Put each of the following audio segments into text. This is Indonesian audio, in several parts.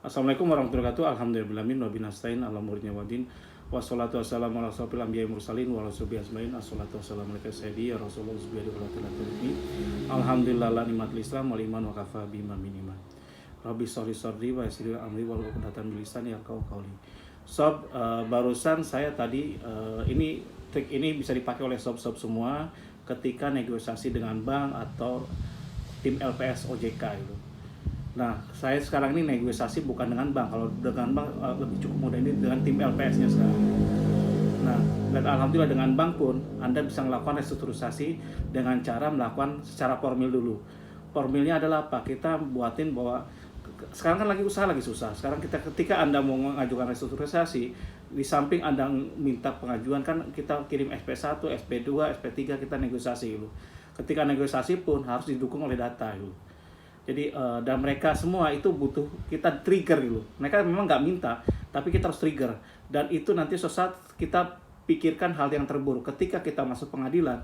Assalamualaikum warahmatullahi wabarakatuh. Alhamdulillahirabbil alamin wa binastain ala umuri wadin. Wassalatu wassalamu ala asyrofil anbiya'i mursalin wa ala sahbihi ajmain. Assalatu wassalamu alaikum sayyidi ya Rasulullah subhanahu wa ta'ala. Alhamdulillah la nikmatul Islam wal iman wa kafa bima minima. Rabbi sholli sadri wa yassir amri wa hlul 'uqdatam min lisani yafqahu qawli. Sob, barusan saya tadi ini trik ini bisa dipakai oleh sob-sob semua ketika negosiasi dengan bank atau tim LPS OJK itu. Nah, saya sekarang ini negosiasi bukan dengan bank. Kalau dengan bank lebih cukup mudah, ini dengan tim LPS-nya sekarang. Nah, dan alhamdulillah dengan bank pun Anda bisa melakukan restrukturisasi dengan cara melakukan secara formil dulu. Formilnya adalah apa? Kita buatin bahwa sekarang kan lagi usaha lagi susah. Sekarang ketika Anda mau mengajukan restrukturisasi, di samping Anda minta pengajuan kan kita kirim SP1, SP2, SP3 kita negosiasi dulu. Ketika negosiasi pun harus didukung oleh data dulu. Jadi dan mereka semua itu butuh kita trigger gitu. Mereka memang nggak minta, tapi kita harus trigger. Dan itu nanti suatu saat kita pikirkan hal yang terburuk. Ketika kita masuk pengadilan,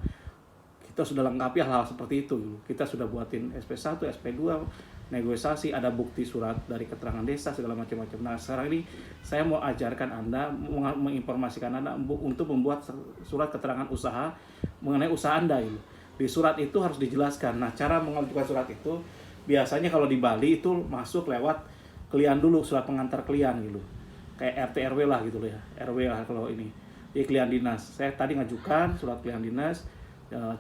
kita sudah lengkapi hal-hal seperti itu. Kita sudah buatin SP1, SP2, negosiasi, ada bukti surat dari keterangan desa, segala macam-macam. Nah, sekarang ini saya mau ajarkan Anda, menginformasikan Anda untuk membuat surat keterangan usaha mengenai usaha Anda. Gitu. Di surat itu harus dijelaskan. Nah, cara mengajukan surat itu, biasanya kalau di Bali itu masuk lewat klien dulu, surat pengantar klien gitu. Kayak RT RW lah gitu ya. RW lah kalau ini. Jadi klien dinas. Saya tadi ngajukan surat klien dinas,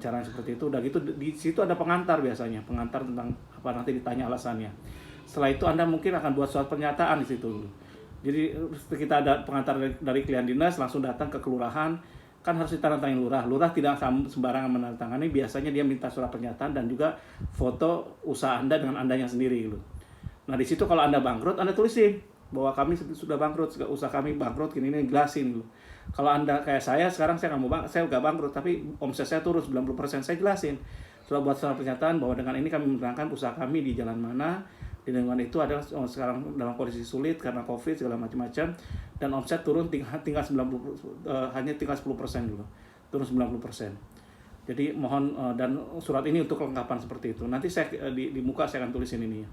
caranya seperti itu. Udah gitu di situ ada pengantar biasanya, pengantar tentang apa nanti ditanya alasannya. Setelah itu Anda mungkin akan buat surat pernyataan di situ dulu. Jadi kita ada pengantar dari klien dinas langsung datang ke kelurahan, kan harus ditandatangani lurah. Lurah tidak sembarangan menandatangani, biasanya dia minta surat pernyataan dan juga foto usaha Anda dengan Andanya sendiri gitu. Nah, di situ kalau Anda bangkrut, Anda tulisin bahwa kami sudah bangkrut, usaha kami bangkrut, ini jelasin gitu. Kalau Anda kayak saya, sekarang saya nggak bangkrut, tapi omset saya turun 90%, saya jelasin. Sudah buat surat pernyataan bahwa dengan ini kami menerangkan usaha kami di jalan mana, di lingkungan itu adalah sekarang dalam kondisi sulit karena COVID segala macam-macam, dan omset turun tinggal 90, hanya tinggal 10% dulu, turun 90%. Jadi mohon dan surat ini untuk kelengkapan seperti itu. Nanti saya di muka saya akan tulisin ini ya.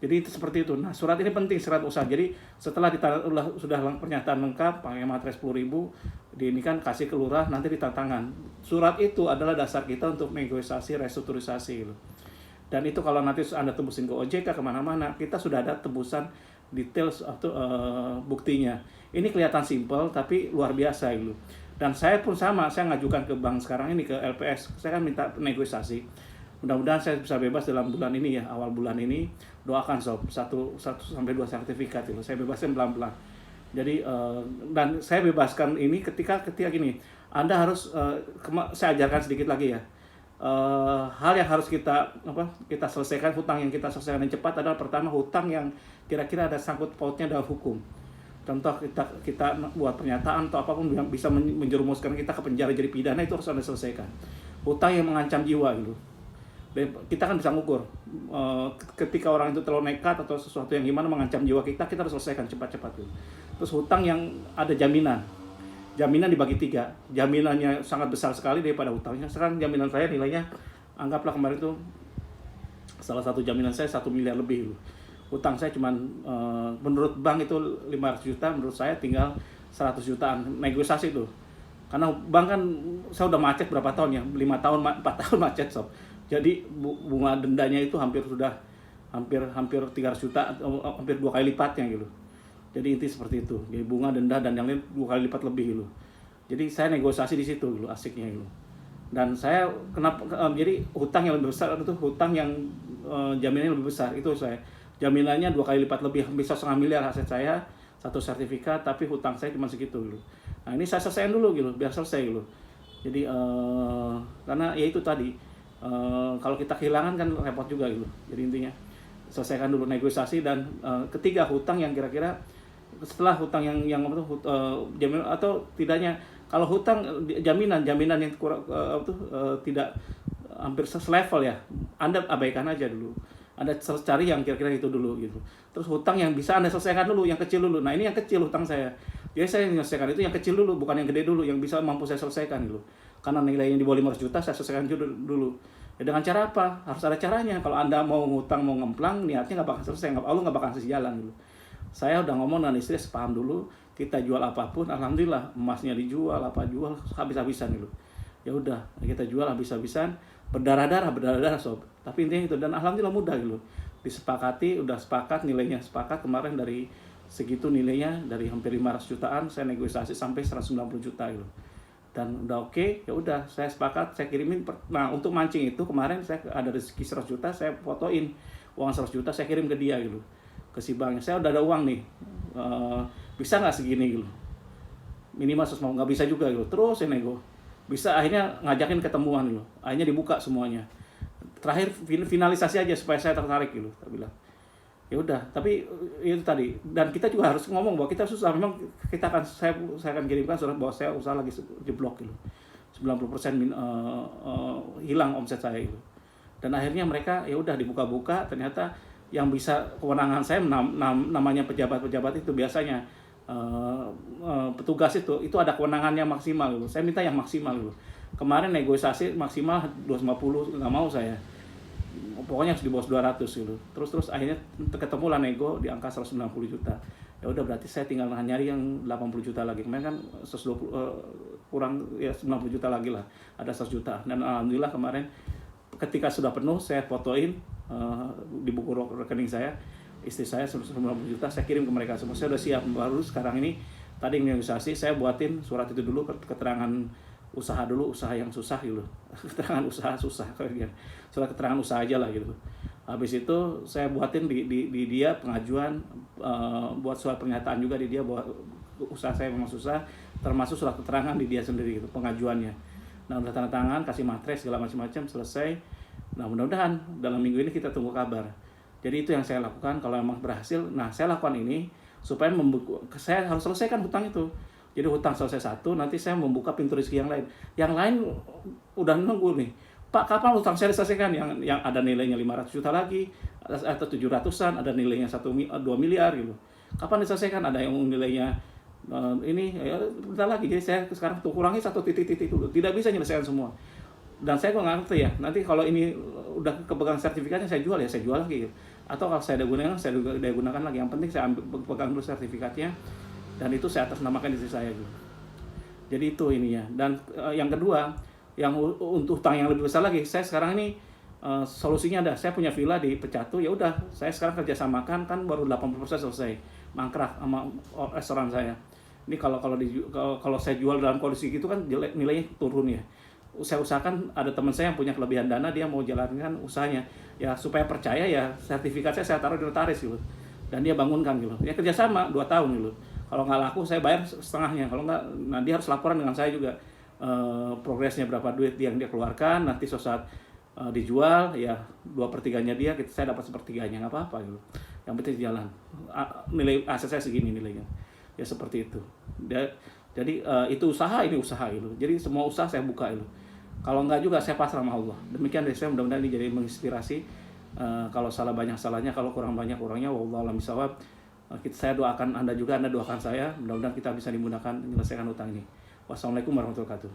Jadi itu seperti itu. Nah, surat ini penting, surat usaha. Jadi setelah sudah pernyataan lengkap pakai materai 10.000, ini kan kasih ke lurah, nanti ditantangan. Surat itu adalah dasar kita untuk negosiasi restrukturisasi gitu. Dan itu kalau nanti Anda tembusin ke OJK kemana-mana, kita sudah ada tembusan details atau buktinya. Ini kelihatan simpel tapi luar biasa gitu. Dan saya pun sama, saya ngajukan ke bank sekarang ini, ke LPS. Saya kan minta negosiasi. Mudah-mudahan saya bisa bebas dalam bulan ini ya, awal bulan ini. Doakan sob, 1-2 sertifikat itu. Saya bebaskan pelan-pelan. Jadi dan saya bebaskan ini ketika gini. Anda harus saya ajarkan sedikit lagi ya. Hal yang harus kita selesaikan, hutang yang kita selesaikan yang cepat adalah pertama hutang yang kira-kira ada sangkut pautnya dalam hukum. Contoh kita buat pernyataan atau apapun yang bisa menjerumuskan kita ke penjara jadi pidana, itu harus Anda selesaikan. Hutang yang mengancam jiwa gitu. Dan kita kan bisa ngukur ketika orang itu terlalu nekat atau sesuatu yang gimana mengancam jiwa kita harus selesaikan cepat-cepat gitu. Terus hutang yang ada jaminan dibagi 3, jaminannya sangat besar sekali daripada hutangnya. Sekarang jaminan saya nilainya, anggaplah kemarin itu salah satu jaminan saya 1 miliar lebih gitu. Hutang saya cuman menurut bank itu 500 juta, menurut saya tinggal 100 jutaan negosiasi itu. Karena bank kan saya udah macet berapa tahun ya, 5 tahun, 4 tahun macet sob. Jadi bunga dendanya itu hampir 300 juta, hampir 2 kali lipatnya gitu. Jadi inti seperti itu. Jadi bunga, denda dan yang lain 2 kali lipat lebih gitu. Jadi saya negosiasi di situ gitu, asiknya gitu. Dan saya jadi hutang yang lebih besar itu hutang yang jaminannya lebih besar, itu saya jaminannya 2 kali lipat lebih, bisa 1,5 miliar aset saya, 1 sertifikat, tapi hutang saya cuma segitu gitu. Nah, ini saya selesaikan dulu gitu, biar selesai gitu. Jadi karena ya itu tadi, kalau kita kehilangan kan repot juga gitu. Jadi intinya selesaikan dulu negosiasi. Dan ketiga, hutang yang kira-kira setelah hutang yang jaminan atau tidaknya, kalau hutang jaminan yang kurang tidak hampir selevel ya, Anda abaikan aja dulu. Anda cari yang kira-kira itu dulu gitu. Terus hutang yang bisa Anda selesaikan dulu, yang kecil dulu. Nah, ini yang kecil hutang saya. Jadi saya menyelesaikan itu yang kecil dulu, bukan yang gede dulu, yang bisa mampu saya selesaikan gitu. Karena nilainya di bawah 500 juta, saya selesaikan dulu. Ya dengan cara apa? Harus ada caranya. Kalau Anda mau ngutang, mau ngemplang, niatnya nggak bakal selesai, Allah nggak bakal kasih jalan gitu. Saya udah ngomong dengan istri, sepaham dulu, kita jual apapun, alhamdulillah emasnya dijual, apa jual habis-habisan gitu. Ya udah, kita jual habis-habisan, berdarah-darah sob. Tapi intinya itu, dan alhamdulillah mudah gitu. Disepakati, udah sepakat, nilainya sepakat kemarin dari segitu nilainya, dari hampir 500 jutaan saya negosiasi sampai 190 juta gitu. Dan udah oke, ya udah saya sepakat, saya kirimin. Nah, untuk mancing itu kemarin saya ada rezeki 100 juta, saya fotoin uang 100 juta, saya kirim ke dia gitu, ke si banknya. Saya udah ada uang nih, bisa nggak segini gitu, minimal 100, nggak bisa juga gitu, terus saya nego. Bisa, akhirnya ngajakin ketemuan gitu, akhirnya dibuka semuanya. Terakhir finalisasi aja supaya saya tertarik gitu, saya bilang. Ya udah, tapi itu tadi, dan kita juga harus ngomong bahwa kita susah, memang kita akan, saya akan kirimkan surat bahwa saya usaha lagi jeblok gitu, 90% hilang omset saya gitu. Dan akhirnya mereka ya udah dibuka-buka, ternyata yang bisa, kewenangan saya namanya pejabat-pejabat itu biasanya petugas itu ada kewenangannya maksimal gitu. Saya minta yang maksimal gitu. Kemarin negosiasi maksimal 250, nggak mau saya. Pokoknya harus di bawah 200 gitu. Terus akhirnya ketemu lah nego di angka 190 juta. Ya udah, berarti saya tinggal nyari yang 80 juta lagi. Kemarin kan 120 kurang ya 90 juta lagi lah. Ada 100 juta. Dan alhamdulillah kemarin ketika sudah penuh, saya fotoin di buku rekening saya, istri saya 190 juta, saya kirim ke mereka semua. Saya udah siap. Baru sekarang ini tadi negosiasi, saya buatin surat itu dulu, keterangan usaha dulu, usaha yang susah gitu. Keterangan usaha susah, surat keterangan usaha aja lah gitu. Habis itu saya buatin di dia pengajuan, buat surat pernyataan juga di dia bahwa usaha saya memang susah, termasuk surat keterangan di dia sendiri gitu, pengajuannya. Nah, udah tanda tangan, kasih materi segala macam-macam, selesai. Nah, mudah-mudahan dalam minggu ini kita tunggu kabar. Jadi itu yang saya lakukan. Kalau memang berhasil, nah saya lakukan ini supaya saya harus selesaikan hutang itu. Jadi hutang selesai satu, nanti saya membuka pintu rezeki yang lain. Yang lain udah nunggu nih, Pak, kapan hutang saya diselesaikan? Yang ada nilainya 500 juta lagi, atau 700-an, ada nilainya 2 miliar gitu. Kapan diselesaikan? Ada yang nilainya ini ya bentar lagi. Jadi saya sekarang tuh kurangi satu titik dulu. Tidak bisa menyelesaikan semua. Dan saya kok nggak ngerti ya, nanti kalau ini udah kepegang sertifikatnya, saya jual lagi gitu. Atau kalau saya ada gunakan lagi. Yang penting saya pegang dulu sertifikatnya, dan itu saya atasnamakan istri saya gitu. Jadi itu ininya. Dan yang kedua, yang untuk utang yang lebih besar lagi, saya sekarang ini solusinya ada. Saya punya villa di Pecatu, ya udah saya sekarang kerjasamakan, kan baru 80% selesai, mangkrak sama restoran saya. Ini kalau saya jual dalam kondisi gitu kan nilainya turun ya. Saya usahakan ada teman saya yang punya kelebihan dana, dia mau jalankan usahanya ya, supaya percaya ya, sertifikatnya saya taruh di notaris gitu, dan dia bangunkan gitu ya, kerjasama 2 tahun gitu. Kalau nggak laku saya bayar setengahnya, kalau nggak, nah dia harus laporan dengan saya juga progresnya, berapa duit yang dia keluarkan. Nanti suatu saat dijual ya 2/3-nya dia, saya dapat 1/3-nya, nggak apa-apa gitu, yang penting jalan. Nilai aset saya segini nilainya ya, seperti itu. Jadi itu usaha, ini usaha gitu. Jadi semua usaha saya buka gitu. Kalau enggak juga saya pasrah sama Allah. Demikian dari saya, mudah-mudahan ini jadi menginspirasi. Kalau salah banyak salahnya, kalau kurang banyak kurangnya. Wallahu a'lam bishawab. Saya doakan Anda juga, Anda doakan saya. Mudah-mudahan kita bisa dimudahkan menyelesaikan utang ini. Wassalamualaikum warahmatullahi wabarakatuh.